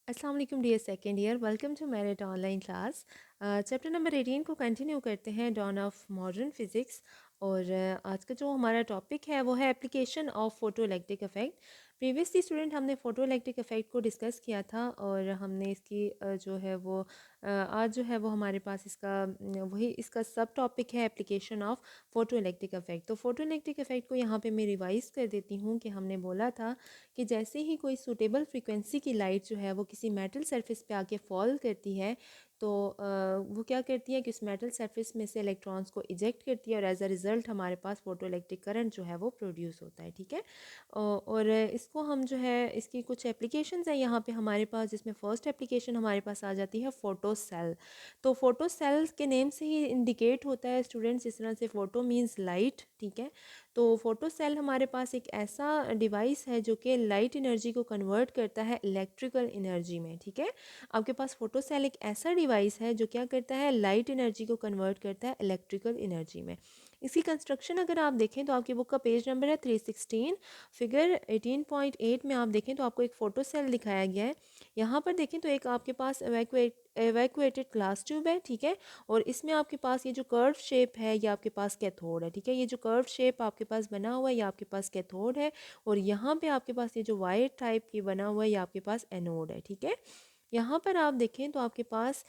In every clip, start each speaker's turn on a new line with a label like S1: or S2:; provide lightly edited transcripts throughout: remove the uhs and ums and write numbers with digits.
S1: अस्सलाम वालेकुम dear second year, welcome to Merit online class. Chapter number 18 को continue करते हैं, डॉन ऑफ मॉडर्न फिज़िक्स। और आज का जो हमारा टॉपिक है वो है application of photo electric effect. Previously student हमने फ़ोटो इलेक्ट्रिक इफ़ेक्ट को डिस्कस किया था और हमने इसकी जो है वो आज जो है वो हमारे पास इसका वही इसका सब टॉपिक है application of photo electric effect. तो फ़ोटो इलेक्ट्रिक इफ़ेक्ट को यहाँ पे मैं रिवाइज़ कर देती हूँ कि हमने बोला था कि जैसे ही कोई सूटेबल फ्रीक्वेंसी की लाइट जो है वो किसी मेटल सरफेस पे आके फॉल करती है तो वो क्या करती है कि उस मेटल सरफेस में से इलेक्ट्रॉन्स को इजेक्ट करती है और एज अ रिज़ल्ट हमारे पास फोटो इलेक्ट्रिक करंट जो है वो प्रोड्यूस होता है। ठीक है। और इसको हम जो है इसकी कुछ एप्लीकेशंस हैं यहाँ पे हमारे पास, जिसमें फ़र्स्ट एप्लीकेशन हमारे पास आ जाती है फ़ोटो सेल। तो फ़ोटो सेल के नेम से ही इंडिकेट होता है स्टूडेंट्स, जिस तरह से फ़ोटो मीन्स लाइट। ठीक है। तो फोटो सेल हमारे पास एक ऐसा डिवाइस है जो कि लाइट एनर्जी को कन्वर्ट करता है इलेक्ट्रिकल एनर्जी में। ठीक है। आपके पास फोटो सेल एक ऐसा डिवाइस है जो क्या करता है, लाइट एनर्जी को कन्वर्ट करता है इलेक्ट्रिकल एनर्जी में। इसकी कंस्ट्रक्शन अगर आप देखें तो आपकी बुक का पेज नंबर है 316। फिगर 18.8 में आप देखें तो आपको एक फ़ोटो सेल दिखाया गया है। यहाँ पर देखें तो एक आपके पास एवैक्यूएटेड ग्लास ट्यूब है। ठीक है। और इसमें आपके पास ये जो कर्व शेप है ये आपके पास कैथोड है। ठीक है। ये जो कर्व शेप आपके पास बना हुआ है ये आपके पास कैथोड है और यहाँ पे आपके पास ये जो वायर टाइप की बना हुआ है ये आपके पास एनोड है। ठीक है। यहाँ पर आप देखें तो आपके पास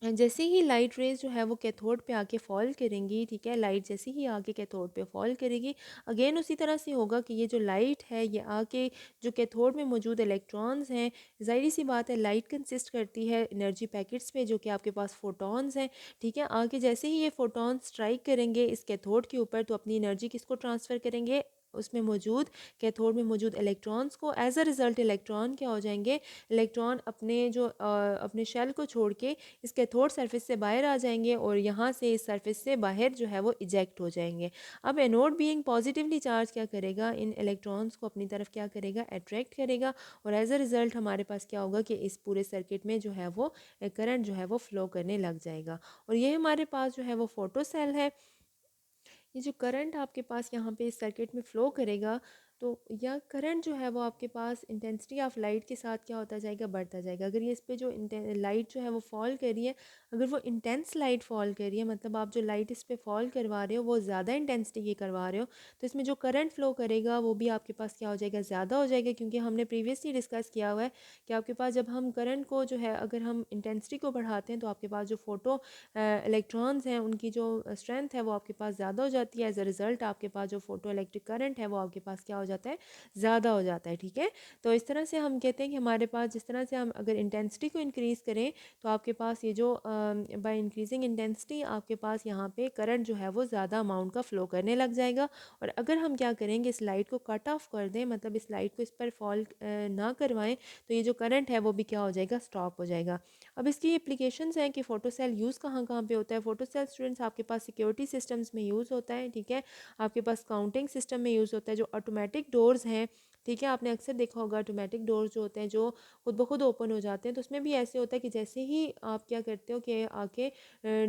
S1: जैसे ही लाइट रेज जो है वो कैथोड पे आके फॉल करेंगी। ठीक है। लाइट जैसे ही आके कैथोड पे फॉल करेगी, अगेन उसी तरह से होगा कि ये जो लाइट है ये आके जो कैथोड में मौजूद इलेक्ट्रॉन्स हैं, जाहिर सी बात है लाइट कंसिस्ट करती है एनर्जी पैकेट्स पे जो कि आपके पास फोटॉन्स हैं। ठीक है। आके जैसे ही ये फोटॉन्स स्ट्राइक करेंगे इस कैथोड के ऊपर तो अपनी एनर्जी किसको ट्रांसफ़र करेंगे, उसमें मौजूद कैथोड में मौजूद इलेक्ट्रॉन्स को। एज अ रिज़ल्ट इलेक्ट्रॉन क्या हो जाएंगे, इलेक्ट्रॉन अपने जो अपने शेल को छोड़ के इस कैथोड सरफेस से बाहर आ जाएंगे और यहाँ से इस सरफेस से बाहर जो है वो इजेक्ट हो जाएंगे। अब एनोड बीइंग पॉजिटिवली चार्ज क्या करेगा, इन इलेक्ट्रॉन्स को अपनी तरफ क्या करेगा, अट्रैक्ट करेगा और एज अ रिज़ल्ट हमारे पास क्या होगा कि इस पूरे सर्किट में जो है वो करंट जो है वो फ्लो करने लग जाएगा। और ये हमारे पास जो है वो फोटो सेल है। ये जो करंट आपके पास यहाँ पे इस सर्किट में फ़्लो करेगा तो यह करंट जो है वो आपके पास इंटेंसिटी ऑफ लाइट के साथ क्या होता जाएगा, बढ़ता जाएगा। अगर ये इस पे जो लाइट जो है वो फॉल कर रही है, अगर वो इंटेंस लाइट फॉल कर रही है, मतलब आप जो लाइट इस पे फॉल करवा रहे हो वो ज़्यादा इंटेंसिटी की करवा रहे हो, तो इसमें जो करंट फ्लो करेगा वो भी आपके पास क्या हो जाएगा, ज़्यादा हो जाएगा। क्योंकि हमने प्रीवियसली डिस्कस किया हुआ है कि आपके पास जब हम करंट को जो है अगर हम इंटेंसिटी को बढ़ाते हैं तो आपके पास जो फोटो इलेक्ट्रॉन्स हैं उनकी जो स्ट्रेंथ है वो आपके पास ज़्यादा हो जाती है। एज अ रिज़ल्ट आपके पास जो फोटो इलेक्ट्रिक करंट है वो आपके पास क्या हो जाता है, ज़्यादा हो जाता है। ठीक है। तो इस तरह से हम कहते हैं कि हमारे पास जिस तरह से हम अगर इंटेंसिटी को इंक्रीज़ करें तो आपके पास ये जो बाय इंक्रीजिंग इंटेंसिटी आपके पास यहाँ पे करंट जो है वो ज़्यादा अमाउंट का फ़्लो करने लग जाएगा। और अगर हम क्या करेंगे, इस लाइट को कट ऑफ कर दें, मतलब इस लाइट को इस पर फॉल ना करवाएं, तो ये जो करंट है वो भी क्या हो जाएगा, स्टॉप हो जाएगा। अब इसकी एप्लीकेशंस हैं कि फ़ोटो सेल यूज़ कहाँ कहाँ पे होता है। फ़ोटो सेल स्टूडेंट्स आपके पास सिक्योरिटी सिस्टम्स में यूज़ होता है। ठीक है। आपके पास काउंटिंग सिस्टम में यूज़ होता है। जो ऑटोमेटिक डोर्स हैं, ठीक है, आपने अक्सर देखा होगा ऑटोमेटिक डोर्स जो होते हैं जो खुद ब खुद ओपन हो जाते हैं, तो उसमें भी ऐसे होता है कि जैसे ही आप क्या करते हो कि आके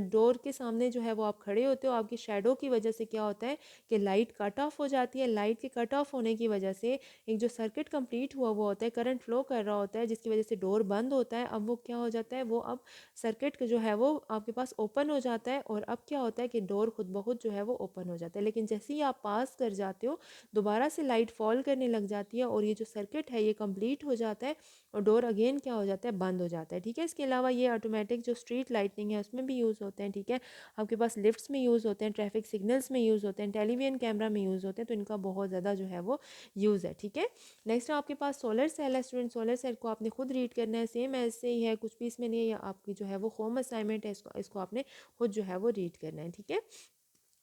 S1: डोर के सामने जो है वो आप खड़े होते हो, आपकी शेडो की वजह से क्या होता है कि लाइट कट ऑफ हो जाती है। लाइट के कट ऑफ होने की वजह से एक जो सर्किट कंप्लीट हुआ हुआ होता है, करंट फ्लो कर रहा होता है, जिसकी वजह से डोर बंद होता है। अब वो क्या हो जाता है, वो अब सर्किट जो है वो आपके पास ओपन हो जाता है और अब क्या होता है कि डोर खुद ब खुद जो है वो ओपन हो जाता है। लेकिन जैसे ही आप पास कर जाते हो दोबारा से लाइट फॉल करने लग जाती है और ये जो सर्किट है ये कंप्लीट हो जाता है और डोर अगेन क्या हो जाता है, बंद हो जाता है। ठीक है। इसके अलावा ये ऑटोमेटिक जो स्ट्रीट लाइटनिंग है उसमें भी यूज़ होते हैं। ठीक है। आपके पास लिफ्ट्स में यूज़ होते हैं, ट्रैफिक सिग्नल्स में यूज़ होते हैं, टेलीविजन कैमरा में यूज़ होते हैं, तो इनका बहुत ज़्यादा जो है वो यूज़ है। ठीक है। नेक्स्ट आपके पास सोलर सेल है स्टूडेंट। सोलर सेल को आपने खुद रीड करना है, सेम ऐसे ही है, कुछ भी इसमें नहीं है, या आपकी जो है वो होम असाइनमेंट है, इसको आपने खुद जो है वो रीड करना है। ठीक है।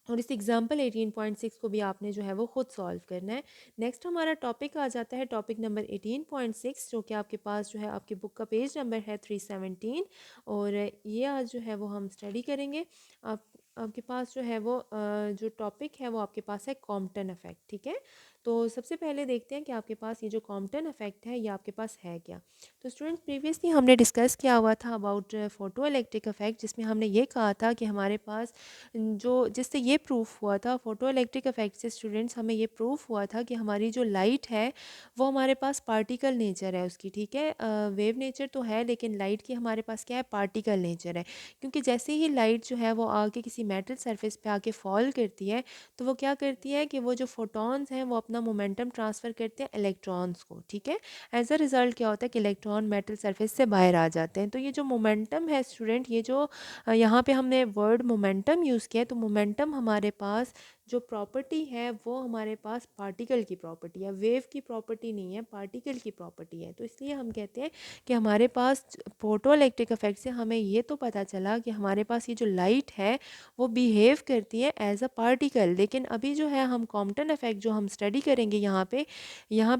S1: और इस एग्जाम्पल 18.6 को भी आपने जो है वो खुद सॉल्व करना है। नेक्स्ट हमारा टॉपिक आ जाता है टॉपिक नंबर 18.6, जो कि आपके पास जो है आपकी बुक का पेज नंबर है 317 और ये आज जो है वो हम स्टडी करेंगे। आप आपके पास जो है वो जो टॉपिक है वो आपके पास है कॉम्पटन इफेक्ट। ठीक है। तो सबसे पहले देखते हैं कि आपके पास ये जो कॉम्पटन इफेक्ट है ये आपके पास है क्या। तो स्टूडेंट्स प्रीवियसली हमने डिस्कस किया हुआ था अबाउट फोटो इलेक्ट्रिक इफेक्ट, जिसमें हमने ये कहा था कि हमारे पास जो जिससे ये प्रूफ हुआ था फोटो इलेक्ट्रिक इफेक्ट से स्टूडेंट्स हमें ये प्रूफ हुआ था कि हमारी जो लाइट है वो हमारे पास पार्टिकल नेचर है उसकी, ठीक है। वेव नेचर तो है लेकिन लाइट की हमारे पास क्या है, पार्टिकल नेचर है। क्योंकि जैसे ही लाइट जो है वो आके किसी मेटल सरफेस पे आके फॉल करती है तो वो क्या करती है कि वो जो फोटॉन्स हैं वो अपना मोमेंटम ट्रांसफ़र करते हैं इलेक्ट्रॉन्स को, ठीक है। एज अ रिज़ल्ट क्या होता है कि इलेक्ट्रॉन मेटल सरफेस से बाहर आ जाते हैं। तो ये जो मोमेंटम है स्टूडेंट, ये जो यहाँ पे हमने वर्ड मोमेंटम यूज़ किया है, तो मोमेंटम हमारे पास जो प्रॉपर्टी है वो हमारे पास पार्टिकल की प्रॉपर्टी है, वेव की प्रॉपर्टी नहीं है, पार्टिकल की प्रॉपर्टी है। तो इसलिए हम कहते हैं कि हमारे पास फोटो इलेक्ट्रिक इफेक्ट से हमें ये तो पता चला कि हमारे पास ये जो लाइट है वो बिहेव करती है एज अ पार्टिकल। लेकिन अभी जो है हम कॉम्पटन इफेक्ट जो हम स्टडी करेंगे यहाँ पे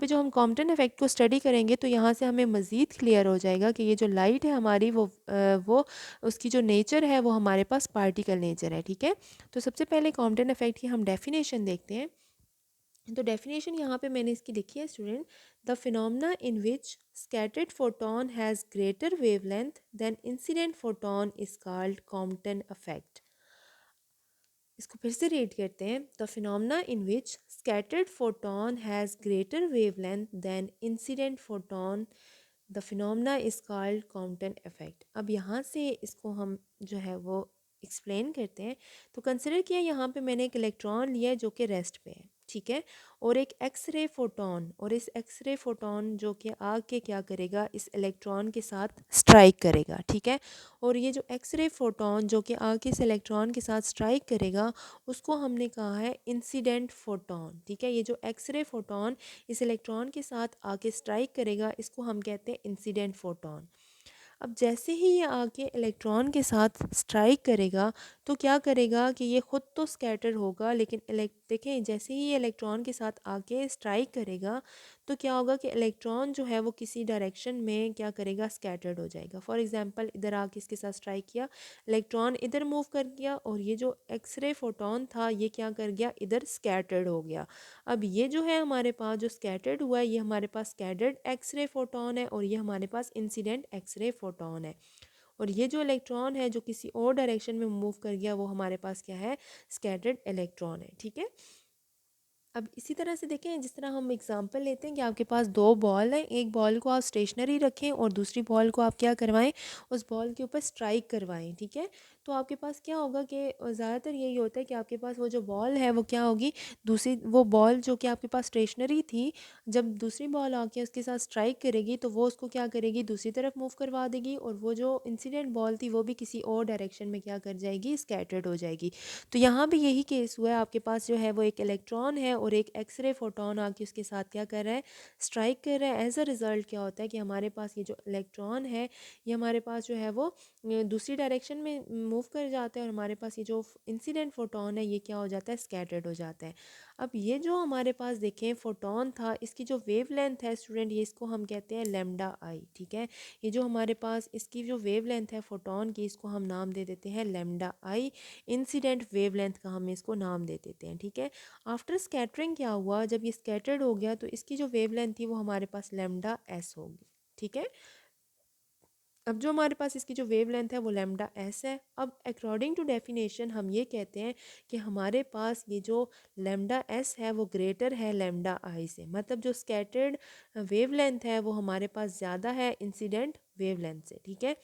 S1: जो हम कॉम्पटन इफेक्ट को स्टडी करेंगे तो यहाँ से हमें मज़ीद क्लियर हो जाएगा कि ये जो लाइट है हमारी वो उसकी जो नेचर है वो हमारे पास पार्टिकल नेचर है, ठीक है। तो सबसे पहले कॉम्पटन इफेक्ट की हम डेफिनेशन देखते हैं। तो डेफिनेशन यहाँ पे मैंने इसकी लिखी है student, the phenomena in which scattered photon has greater wavelength than incident photon is called Compton effect. इसको फिर से रीड करते हैं, the phenomena in which scattered photon has greater wavelength than incident photon, the phenomena is called Compton effect. अब यहाँ से इसको हम जो है वो एक्सप्लेन करते हैं। तो कंसिडर किया यहाँ पे मैंने एक इलेक्ट्रॉन लिया है जो कि रेस्ट पे है, ठीक है, और एक एक्सरे फोटोन, और इस एक्सरे फोटोन जो कि आके क्या करेगा, इस इलेक्ट्रॉन के साथ स्ट्राइक करेगा, ठीक है। और ये जो एक्सरे फोटोन जो कि आके इस इलेक्ट्रॉन के साथ स्ट्राइक करेगा उसको हमने कहा है इंसिडेंट फोटोन, ठीक है। ये जो एक्सरे फोटोन इस इलेक्ट्रॉन के साथ आके स्ट्राइक करेगा इसको हम कहते हैं इंसिडेंट फोटोन। अब जैसे ही ये आके इलेक्ट्रॉन के साथ स्ट्राइक करेगा तो क्या करेगा कि ये ख़ुद तो स्कैटर होगा, लेकिन देखें जैसे ही ये इलेक्ट्रॉन के साथ आके स्ट्राइक करेगा तो क्या होगा कि इलेक्ट्रॉन जो है वो किसी डायरेक्शन में क्या करेगा, स्कैटर्ड हो जाएगा। फॉर एग्जांपल इधर आके इसके साथ स्ट्राइक किया, इलेक्ट्रॉन इधर मूव कर गया और ये जो एक्सरे फोटोन था ये क्या कर गया, इधर स्कैटर्ड हो गया। अब ये जो है हमारे पास जो स्कैटर्ड हुआ है ये हमारे पास स्कैटर्ड एक्सरे फोटोन है और ये हमारे पास इंसिडेंट एक्सरे फोटोन है। और ये जो इलेक्ट्रॉन है जो किसी और डायरेक्शन में मूव कर गया वो हमारे पास क्या है, स्कैटर्ड इलेक्ट्रॉन है, ठीक है। अब इसी तरह से देखें, जिस तरह हम एग्जांपल लेते हैं कि आपके पास दो बॉल हैं, एक बॉल को आप स्टेशनरी रखें और दूसरी बॉल को आप क्या करवाएं, उस बॉल के ऊपर स्ट्राइक करवाएं, ठीक है। तो आपके पास क्या होगा कि ज़्यादातर यही होता है कि आपके पास वो जो बॉल है वो क्या होगी, दूसरी वो बॉल जो कि आपके पास स्टेशनरी थी, जब दूसरी बॉल आके उसके साथ स्ट्राइक करेगी तो वो उसको क्या करेगी, दूसरी तरफ मूव करवा देगी, और वो जो इंसिडेंट बॉल थी वो भी किसी और डायरेक्शन में क्या कर जाएगी, स्कैटर्ड हो जाएगी। तो यहाँ भी यही केस हुआ है, आपके पास जो है वो एक इलेक्ट्रॉन है और एक एक्सरे फोटोन आके उसके साथ क्या कर रहा है, स्ट्राइक कर रहा है। एज अ रिज़ल्ट क्या होता है कि हमारे पास ये जो इलेक्ट्रॉन है ये हमारे पास जो है वो दूसरी डायरेक्शन में मूव कर जाता है और हमारे पास ये जो इंसिडेंट फोटोन है ये क्या हो जाता है, स्कैटर्ड हो जाता है। अब ये जो हमारे पास देखें फोटोन था इसकी जो वेवलेंथ है स्टूडेंट, ये इसको हम कहते हैं लैम्डा आई, ठीक है। ये जो हमारे पास इसकी जो वेवलेंथ है फोटोन की, इसको हम नाम दे देते हैं लैम्डा आई, इंसिडेंट वेवलेंथ का हम इसको नाम दे देते हैं, ठीक है। आफ्टर स्कैटरिंग क्या हुआ, जब ये स्कैटर्ड हो गया तो इसकी जो वेवलेंथ थी वो हमारे पास लैम्डा एस होगी, ठीक है। अब जो हमारे पास इसकी जो वेवलेंथ है वो लैम्डा एस है। अब अकॉर्डिंग टू डेफिनेशन हम ये कहते हैं कि हमारे पास ये जो लैम्डा एस है वो ग्रेटर है लैम्डा आई से, मतलब जो स्कैटर्ड वेवलेंथ है वो हमारे पास ज़्यादा है इंसिडेंट वेवलेंथ से, ठीक है।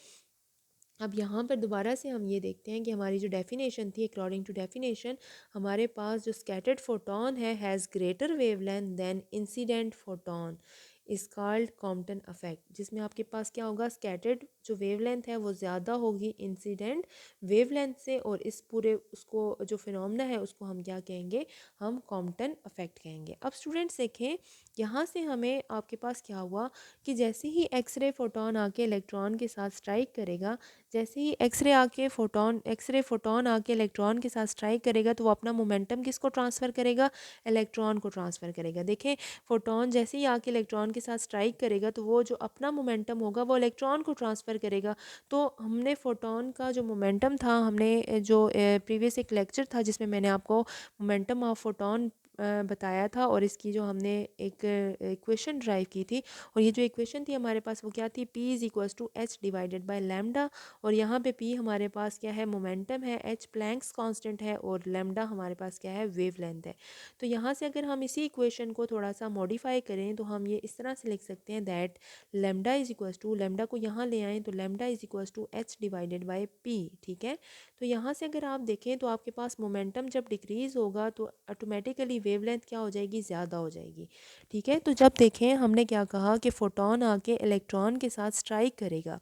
S1: अब यहाँ पर दोबारा से हम ये देखते हैं कि हमारी जो डेफिनेशन थी, अकॉर्डिंग टू डेफिनेशन हमारे पास जो स्कैटर्ड फोटोन है has greater wavelength than incident photon is called Compton effect, जिसमें आपके पास क्या होगा, स्कैटर्ड जो वेवलेंथ है वो ज़्यादा होगी इंसिडेंट वेवलेंथ से, और इस पूरे उसको जो फिनोमेना है उसको हम क्या कहेंगे, हम कॉम्पटन इफेक्ट कहेंगे। अब स्टूडेंट्स देखें यहाँ से हमें आपके पास क्या हुआ कि जैसे ही एक्सरे फोटोन आके इलेक्ट्रॉन के साथ स्ट्राइक करेगा, जैसे ही एक्सरे फोटोन आके इलेक्ट्रॉन के साथ स्ट्राइक करेगा तो वो अपना मोमेंटम किसको ट्रांसफ़र करेगा, इलेक्ट्रॉन को ट्रांसफ़र करेगा। देखें फोटोन जैसे ही आके इलेक्ट्रॉन के साथ स्ट्राइक करेगा तो वो जो अपना मोमेंटम होगा वो इलेक्ट्रॉन को ट्रांसफ़र करेगा। तो हमने फोटोन का जो मोमेंटम था, हमने जो प्रीवियस एक लेक्चर था जिसमें मैंने आपको मोमेंटम ऑफ फोटोन बताया था और इसकी जो हमने एक इक्वेशन ड्राइव की थी, और ये जो इक्वेशन थी हमारे पास वो क्या थी, P is equals to h divided by lambda. और यहाँ पे P हमारे पास क्या है, मोमेंटम है, H प्लैंक्स कांस्टेंट है, और लैम्डा हमारे पास क्या है, वेवलेंथ है। तो यहाँ से अगर हम इसी इक्वेशन को थोड़ा सा मॉडिफाई करें तो हम ये इस तरह से लिख सकते हैं that lambda is equals to, lambda को यहाँ ले आएँ तो lambda is equals to h divided by P। ठीक है, तो यहाँ से अगर आप देखें तो आपके पास मोमेंटम जब डिक्रीज़ होगा तो ऑटोमेटिकली वेवलेंथ क्या हो जाएगी, ज़्यादा हो जाएगी। ठीक है, तो जब देखें हमने क्या कहा कि फोटोन आके इलेक्ट्रॉन के साथ स्ट्राइक करेगा,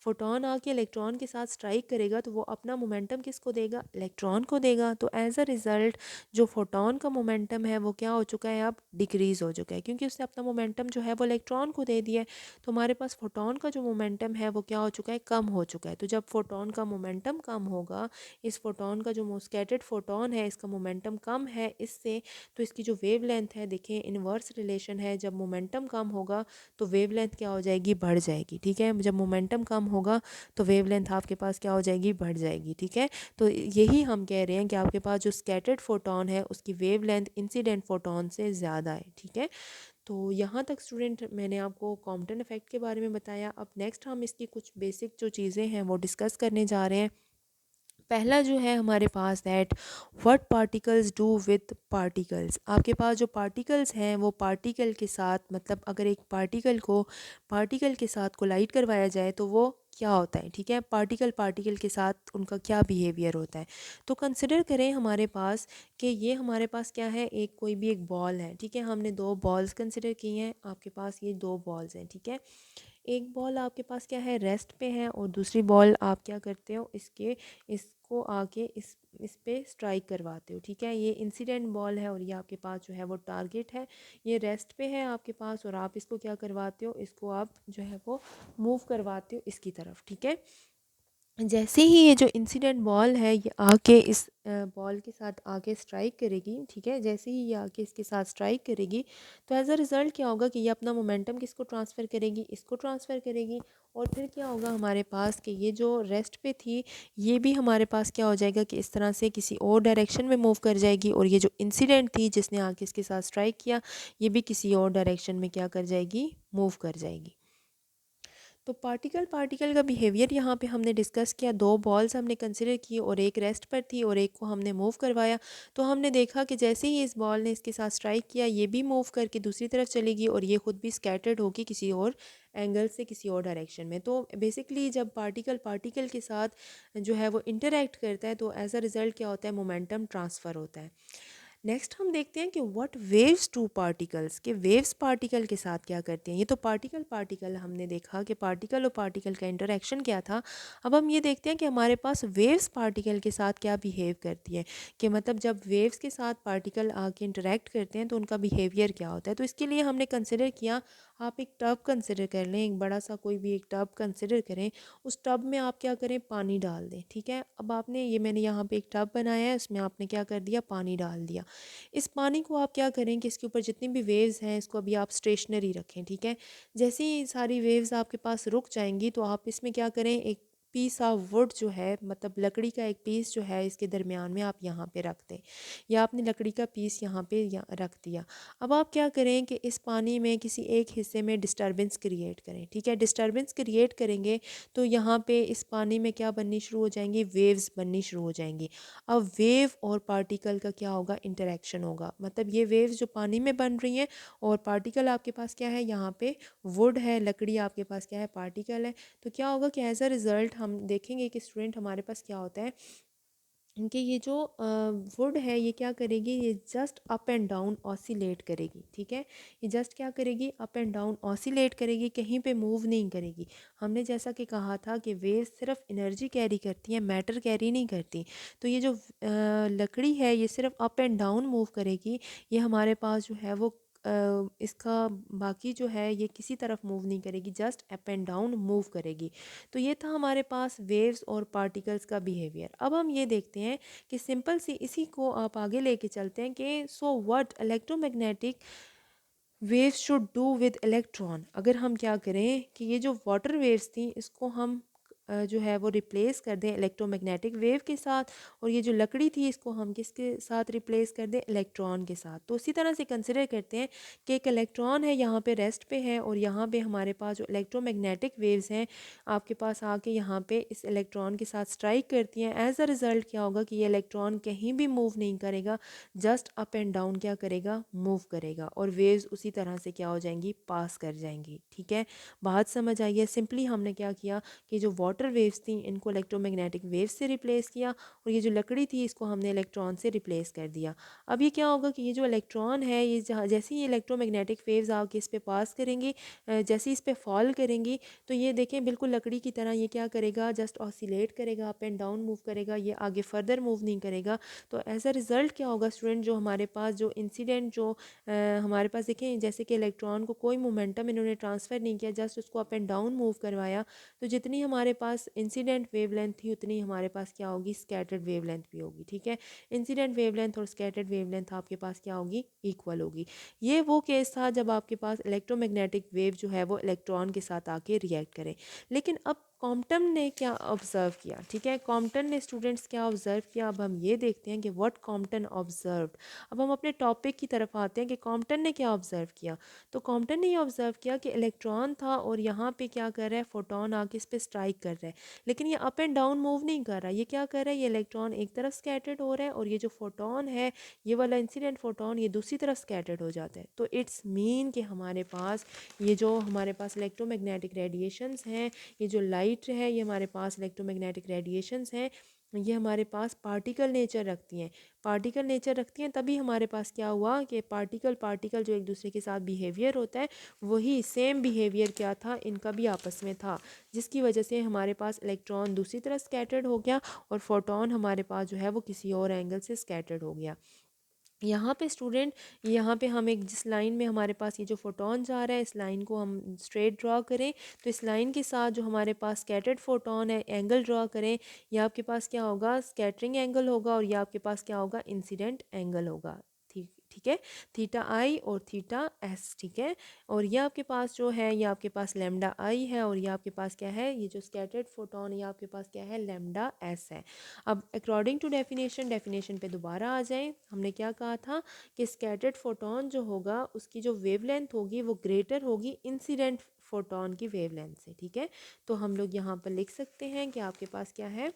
S1: फोटोन आके इलेक्ट्रॉन के साथ स्ट्राइक करेगा तो वो अपना मोमेंटम किसको देगा, इलेक्ट्रॉन को देगा। तो एज अ रिज़ल्ट जो फोटोन का मोमेंटम है वो क्या हो चुका है, अब डिक्रीज़ हो चुका है, क्योंकि उसने अपना मोमेंटम जो है वो इलेक्ट्रॉन को दे दिया है। तो हमारे पास फोटोन का जो मोमेंटम है वो क्या हो चुका है, कम हो चुका है। तो जब फोटोन का मोमेंटम कम होगा, इस फोटोन का जो स्कैटर्ड फोटोन है इसका मोमेंटम कम है इससे, तो इसकी जो वेव लेंथ है, देखें इन्वर्स रिलेशन है, जब मोमेंटम कम होगा तो वेवलेंथ क्या हो जाएगी, बढ़ जाएगी। ठीक है, जब मोमेंटम कम होगा तो वेवलेंथ आपके पास क्या हो जाएगी, बढ़ जाएगी। ठीक है, तो यही हम कह रहे हैं कि आपके पास जो स्कैटर्ड फोटोन है उसकी वेवलेंथ इंसिडेंट फोटोन से ज़्यादा है। ठीक है, तो यहाँ तक स्टूडेंट मैंने आपको कॉम्पटन इफेक्ट के बारे में बताया। अब नेक्स्ट हम इसकी कुछ बेसिक जो चीज़ें हैं वो डिस्कस करने जा रहे हैं। पहला जो है हमारे पास that what particles do with particles. आपके पास जो पार्टिकल्स हैं वो पार्टिकल के साथ, मतलब अगर एक पार्टिकल को पार्टिकल के साथ कोलाइड करवाया जाए तो वो क्या होता है। ठीक है, पार्टिकल पार्टिकल के साथ उनका क्या बिहेवियर होता है। तो कंसिडर करें हमारे पास कि ये हमारे पास क्या है, एक कोई भी एक बॉल है। ठीक है, हमने दो बॉल्स कंसिडर की हैं, आपके पास ये दो बॉल्स हैं। ठीक है, एक बॉल आपके पास क्या है, रेस्ट पे है, और दूसरी बॉल आप क्या करते हो, इसको आके इस पे स्ट्राइक करवाते हो। ठीक है, ये इंसिडेंट बॉल है और ये आपके पास जो है वो टारगेट है, ये रेस्ट पे है आपके पास, और आप इसको क्या करवाते हो, इसको आप जो है वो मूव करवाते हो इसकी तरफ। ठीक है, जैसे ही ये जो इंसिडेंट बॉल है ये आके इस बॉल के साथ आके स्ट्राइक करेगी। ठीक है, जैसे ही ये आके इसके साथ स्ट्राइक करेगी तो एज अ रिज़ल्ट क्या होगा कि ये अपना मोमेंटम किसको ट्रांसफ़र करेगी, इसको ट्रांसफ़र करेगी। और फिर क्या होगा हमारे पास कि ये जो रेस्ट पे थी ये भी हमारे पास क्या हो जाएगा कि इस तरह से किसी और डायरेक्शन में मूव कर जाएगी, और ये जो इंसिडेंट थी जिसने आके इसके साथ स्ट्राइक किया ये भी किसी और डायरेक्शन में क्या कर जाएगी, मूव कर जाएगी। तो पार्टिकल पार्टिकल का बिहेवियर यहाँ पे हमने डिस्कस किया। दो बॉल्स हमने कंसिडर की और एक रेस्ट पर थी और एक को हमने मूव करवाया। तो हमने देखा कि जैसे ही इस बॉल ने इसके साथ स्ट्राइक किया ये भी मूव करके दूसरी तरफ चलेगी और ये खुद भी स्कैटर्ड होगी किसी और एंगल से किसी और डायरेक्शन में। तो बेसिकली जब पार्टिकल पार्टिकल के साथ जो है वो इंटरेक्ट करता है तो एज अ रिज़ल्ट क्या होता है, मोमेंटम ट्रांसफ़र होता है। नेक्स्ट हम देखते हैं कि व्हाट वेव्स टू पार्टिकल्स, के वेव्स पार्टिकल के साथ क्या करते हैं। ये तो पार्टिकल पार्टिकल हमने देखा कि पार्टिकल और पार्टिकल का इंटरेक्शन क्या था। अब हम ये देखते हैं कि हमारे पास वेव्स पार्टिकल के साथ क्या बिहेव करती है, कि मतलब जब वेव्स के साथ पार्टिकल आके इंटरेक्ट करते हैं तो उनका बिहेवियर क्या होता है। तो इसके लिए हमने कंसिडर किया, आप एक टब कंसिडर कर लें, एक बड़ा सा कोई भी एक टब कंसिडर करें, उस टब में आप क्या करें, पानी डाल दें। ठीक है, अब आपने ये मैंने यहाँ पे एक टब बनाया है, उसमें आपने क्या कर दिया, पानी डाल दिया। इस पानी को आप क्या करें कि इसके ऊपर जितनी भी वेव्स हैं इसको अभी आप स्टेशनरी रखें। ठीक है, जैसे ही सारी वेव्स आपके पास रुक जाएंगी तो आप इसमें क्या करें, एक पीस ऑफ वुड जो है, मतलब लकड़ी का एक पीस जो है इसके दरमियान में आप यहाँ पे रख दें, या आपने लकड़ी का पीस यहाँ पे रख दिया। अब आप क्या करें कि इस पानी में किसी एक हिस्से में डिस्टर्बेंस क्रिएट करें। ठीक है, डिस्टर्बेंस क्रिएट करेंगे तो यहाँ पे इस पानी में क्या बननी शुरू हो जाएंगी, वेव्स बननी शुरू हो जाएंगी। अब वेव और पार्टिकल का क्या होगा, इंटरेक्शन होगा, मतलब ये वेव्स जो पानी में बन रही हैं और पार्टिकल आपके पास क्या है, यहाँ पे वुड है, लकड़ी आपके पास क्या है, पार्टिकल है। तो क्या होगा कि एज अ रिज़ल्ट हम देखेंगे कि स्टूडेंट हमारे पास क्या होता है कि ये जो वुड है ये क्या करेगी, ये just up and down oscillate करेगी। ठीक है, ये जस्ट क्या करेगी, अप एंड डाउन ऑसिलेट करेगी, कहीं पे मूव नहीं करेगी। हमने जैसा कि कहा था कि वेव सिर्फ एनर्जी कैरी करती है, मैटर कैरी नहीं करती। तो ये जो लकड़ी है ये सिर्फ अप एंड डाउन मूव करेगी, ये हमारे पास जो है वो इसका बाकी जो है ये किसी तरफ मूव नहीं करेगी, just up and down move करेगी। तो ये था हमारे पास वेव्स और पार्टिकल्स का बिहेवियर। अब हम ये देखते हैं कि सिंपल सी इसी को आप आगे लेके चलते हैं कि so what electromagnetic waves should do with electron. अगर हम क्या करें कि ये जो वाटर वेव्स थी इसको हम जो है वो रिप्लेस कर दें इलेक्ट्रोमैग्नेटिक वेव के साथ, और ये जो लकड़ी थी इसको हम किसके साथ रिप्लेस कर दें, इलेक्ट्रॉन के साथ। तो उसी तरह से कंसिडर करते हैं कि एक इलेक्ट्रॉन है यहाँ पे रेस्ट पे है, और यहाँ पे हमारे पास जो इलेक्ट्रोमैग्नेटिक वेव्स हैं आपके पास आके यहाँ पे इस इलेक्ट्रॉन के साथ स्ट्राइक करती हैं। एज अ रिज़ल्ट क्या होगा कि ये इलेक्ट्रॉन कहीं भी मूव नहीं करेगा, जस्ट अप एंड डाउन क्या करेगा, मूव करेगा, और वेव्स उसी तरह से क्या हो जाएंगी, पास कर जाएंगी। ठीक है, बात समझ आई है। सिंपली हमने क्या किया कि जो वाटर वेव्स थी इनको इलेक्ट्रोमैग्नेटिक वेव्स से रिप्लेस किया, और ये जो लकड़ी थी इसको हमने इलेक्ट्रॉन से रिप्लेस कर दिया। अब ये क्या होगा कि ये जो इलेक्ट्रॉन है ये जैसे ही इलेक्ट्रोमैग्नेटिक वेव्स आके इस पे पास करेंगी, जैसे ही इस पे फॉल करेंगी, तो ये देखें बिल्कुल लकड़ी की तरह ये क्या करेगा, जस्ट ऑसिलेट करेगा, अप एंड डाउन मूव करेगा, ये आगे फर्दर मूव नहीं करेगा। तो एज अ रिज़ल्ट क्या होगा स्टूडेंट, जो हमारे पास जो इंसिडेंट जो हमारे पास देखें जैसे कि इलेक्ट्रॉन को कोई मोमेंटम इन्होंने ट्रांसफ़र नहीं किया, जस्ट उसको अप एंड डाउन मूव करवाया, तो जितनी हमारे पास इंसिडेंट वेवलेंथ थी उतनी हमारे पास क्या होगी, स्कैटर्ड वेवलेंथ भी होगी। ठीक है, इंसिडेंट वेवलेंथ और स्कैटर्ड वेवलेंथ आपके पास क्या होगी, इक्वल होगी। ये वो केस था जब आपके पास इलेक्ट्रोमैग्नेटिक वेव जो है वो इलेक्ट्रॉन के साथ आके रिएक्ट करे। लेकिन अब कॉम्पटन ने क्या ऑब्ज़र्व किया, ठीक है, कॉम्पटन ने स्टूडेंट्स क्या ऑब्ज़र्व किया, अब हम ये देखते हैं कि व्हाट कॉम्पटन ऑब्ज़र्व्ड। अब हम अपने टॉपिक की तरफ आते हैं कि कॉम्पटन ने क्या ऑब्ज़र्व किया। तो कॉम्पटन ने ये ऑब्ज़र्व किया कि इलेक्ट्रॉन था और यहाँ पे क्या कर रहा है, फोटोन आके इस पे स्ट्राइक कर रहा है, लेकिन ये अप एंड डाउन मूव नहीं कर रहा। ये क्या कर रहा है, ये इलेक्ट्रॉन एक तरफ स्कैटर्ड हो रहा है, और ये जो फोटोन है ये वाला इंसिडेंट फोटोन ये दूसरी तरफ स्कैटर्ड हो जाता है। तो इट्स मीन कि हमारे पास ये जो हमारे पास इलेक्ट्रोमैग्नेटिक रेडिएशंस हैं, ये जो लाइट है ये हमारे पास इलेक्ट्रोमैग्नेटिक रेडिएशंस हैं, ये हमारे पास पार्टिकल नेचर रखती हैं। पार्टिकल नेचर रखती हैं तभी हमारे पास क्या हुआ कि पार्टिकल पार्टिकल जो एक दूसरे के साथ बिहेवियर होता है वही सेम बिहेवियर क्या था, इनका भी आपस में था, जिसकी वजह से हमारे पास इलेक्ट्रॉन दूसरी तरफ स्कैटर्ड हो गया और फोटोन हमारे पास जो है वो किसी और एंगल से स्कैटर्ड हो गया। यहाँ पे स्टूडेंट, यहाँ पे हम एक जिस लाइन में हमारे पास ये जो फोटोन जा रहा है इस लाइन को हम स्ट्रेट ड्रॉ करें, तो इस लाइन के साथ जो हमारे पास स्कैटर्ड फोटोन है एंगल ड्रॉ करें, या आपके पास क्या होगा, स्कैटरिंग एंगल होगा, और या आपके पास क्या होगा, इंसिडेंट एंगल होगा। ठीक ठीक है, थीटा आई और थीटा एस। ठीक है, और ये आपके पास जो है ये आपके पास लेमडा आई है, और ये आपके पास क्या है, ये जो स्कैटर्ड फोटोन ये आपके पास क्या है, लेमडा एस है। अब अकॉर्डिंग टू डेफिनेशन पे दोबारा आ जाएं। हमने क्या कहा था कि स्कैटर्ड फोटोन जो होगा उसकी जो वेवलेंथ होगी वो ग्रेटर होगी इंसिडेंट फोटोन की वेवलेंथ से। ठीक है, तो हम लोग यहाँ पर लिख सकते हैं कि आपके पास क्या है,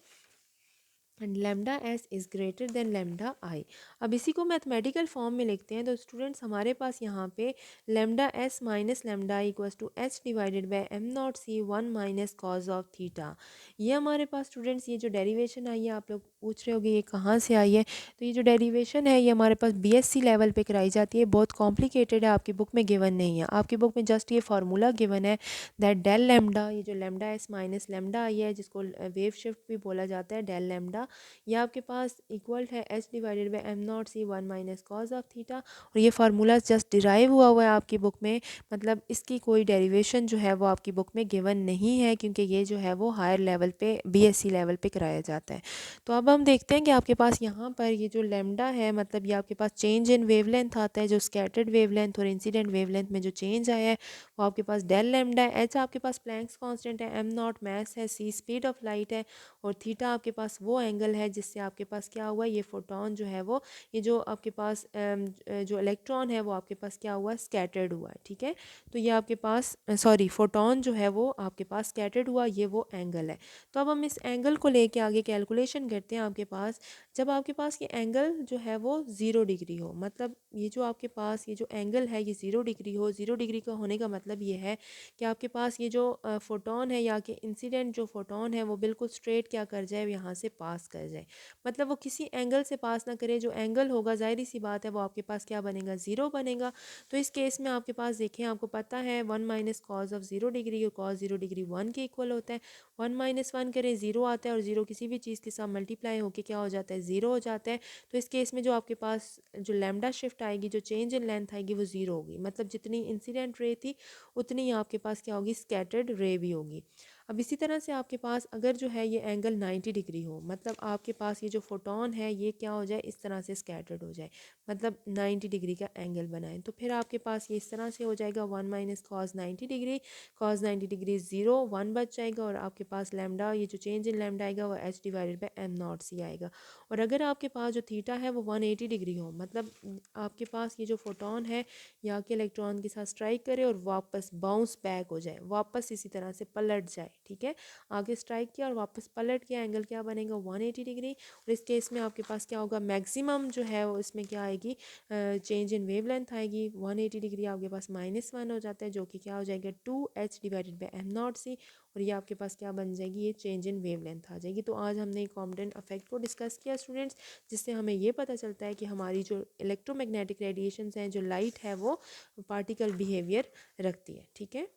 S1: and lambda S is greater than lambda I. अब इसी को मैथमेटिकल फॉर्म में लिखते हैं, तो स्टूडेंट्स हमारे पास यहाँ पे lambda s minus lambda i equals to h divided by m not c one minus cos of theta. ये हमारे पास स्टूडेंट्स ये जो डेरिवेशन आई है, आप लोग पूछ रहे होगे ये कहाँ से आई है, तो ये जो डेरिवेशन है ये हमारे पास बीएससी लेवल पे कराई जाती है, बहुत कॉम्प्लिकेटेड है, आपकी बुक में गिवन नहीं है। आपकी बुक में जस्ट ये फार्मूला गिवन है दैट डेल लेमडा, ये जो लेमडा एस माइनस लेमडा आई है जिसको वेव शिफ्ट भी बोला जाता है, डेल लेमडा ये आपके पास इक्वल है h divided by am not c one minus cos of theta. और ये फार्मूला जस्ट डिराइव हुआ है आपकी बुक में, मतलब इसकी कोई डेरिवेशन जो है वो आपकी बुक में गिवन नहीं है, क्योंकि ये जो है वो हायर लेवल पे बीएससी लेवल पे कराया जाता है। तो अब हम देखते हैं कि आपके पास यहाँ पर ये जो लेमडा है, मतलब ये आपके पास चेंज इन वेवलेंथ आता है, जो स्कैटर्ड वेवलेंथ और इंसिडेंट वेवलेंथ में जो चेंज आया है वो आपके पास डेल लेमडा है। एच आपके पास प्लैंक्स कांस्टेंट है, एम नॉट मास है, सी स्पीड ऑफ लाइट है, और थीटा आपके पास वो एंगल है जिससे आपके पास क्या हुआ, ये फोटोन जो है वो, ये जो आपके पास जो इलेक्ट्रॉन है वो आपके पास क्या हुआ, स्कैटर्ड हुआ है। ठीक है, तो ये आपके पास सॉरी फोटोन जो है वो आपके पास स्कैटर्ड हुआ, ये वो एंगल है। तो अब हम इस एंगल को लेके आगे कैलकुलेशन करते हैं। आपके पास जब आपके पास ये एंगल जो है वो 0 डिग्री हो, मतलब ये जो आपके पास ये जो एंगल है ये 0 डिग्री हो, 0 डिग्री का होने का मतलब ये है कि आपके पास ये जो फोटोन है या कि इंसिडेंट जो फोटोन है वो बिल्कुल स्ट्रेट क्या कर जाए, यहाँ से पास कर जाए, मतलब वो किसी एंगल से पास ना करे। जो एंगल होगा जाहिर सी बात है वो आपके पास क्या बनेगा, 0 बनेगा। तो इस केस में आपके पास देखें, आपको पता है 1 माइनस कॉज ऑफ 0 डिग्री और कॉज 0 डिग्री 1 के इक्वल होता है। 1 माइनस 1 करें 0 आता है, और 0 किसी भी चीज़ के साथ मल्टीप्लाई होकर क्या हो जाता है, 0 हो जाता है। तो इस केस में जो आपके पास जो लैम्डा शिफ्ट आएगी, जो चेंज इन लेंथ आएगी वो 0 होगी, मतलब जितनी इंसिडेंट रे थी उतनी आपके पास क्या होगी, स्कैटर्ड रे भी होगी। अब इसी तरह से आपके पास अगर जो है ये एंगल 90 डिग्री हो, मतलब आपके पास ये जो फोटोन है ये क्या हो जाए, इस तरह से स्कैटर्ड हो जाए, मतलब 90 डिग्री का एंगल बनाएं, तो फिर आपके पास ये इस तरह से हो जाएगा 1 minus cos 90 degree, cos 90 degree 0, 1 बच जाएगा और आपके पास लैम्डा, ये जो चेंज इन लैम्डा आएगा वो h divided by am not C आएगा। और अगर आपके पास जो थीटा है वो 180 डिग्री हो, मतलब आपके पास ये जो फोटोन है यहाँ के इलेक्ट्रॉन के साथ स्ट्राइक करे और वापस बाउंस बैक हो जाए, वापस इसी तरह से पलट जाए, ठीक है, आगे स्ट्राइक किया और वापस पलट किया, एंगल क्या बनेगा 180 डिग्री। और इस केस में आपके पास क्या होगा, मैक्सिमम जो है वो इसमें क्या आएगी, चेंज इन वेवलेंथ आएगी, 180 डिग्री आपके पास -1 हो जाता है, जो कि क्या हो जाएगा 2h divided by am not C, और ये आपके पास क्या बन जाएगी, ये चेंज इन वेवलेंथ आ जाएगी। तो आज हमने कॉम्पटेंट इफेक्ट को डिस्कस किया स्टूडेंट्स, जिससे हमें ये पता चलता है कि हमारी जो इलेक्ट्रोमैग्नेटिक रेडिएशंस हैं, जो लाइट है वो पार्टिकल बिहेवियर रखती है, ठीक है।